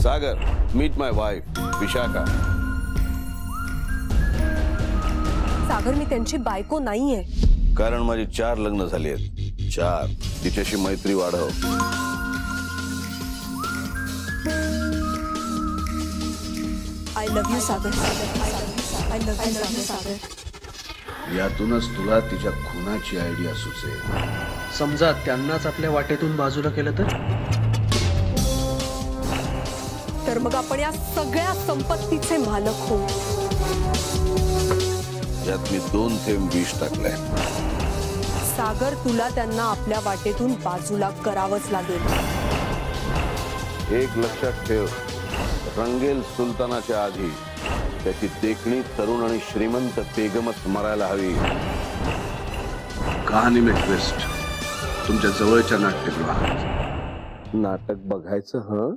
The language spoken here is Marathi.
सागर, मीट माय वाईफ विशाखा. सागर, मी त्यांची बायको नाहीये. कारण माझी 4 लग्न झाली आहेत. 4. तिच्याशी मैत्री वाढव. I love you Sagar. I love you Sagar. यातूनच तुला तिच्या खुनाची आयडिया सुचेल. समजा त्यांनाच आपल्या वाटेतून बाजूला केलं तर मग आपण या सगळ्या संपत्तीचे मालक होऊ. यात मी 2 थेंब विष टाकलंय. सागर, तुला त्यांना आपल्या वाटेतून बाजूला करावंच लागेल. एक लक्षात ठेव, रंगेल सुलतानाच्या आधी त्याची देखणी तरुण आणि श्रीमंत बेगमच मरायला हवी. कहाणी में ट्विस्ट तुमच्या जवळच्या नाट्यगृहात. नाटक बघायचं हं.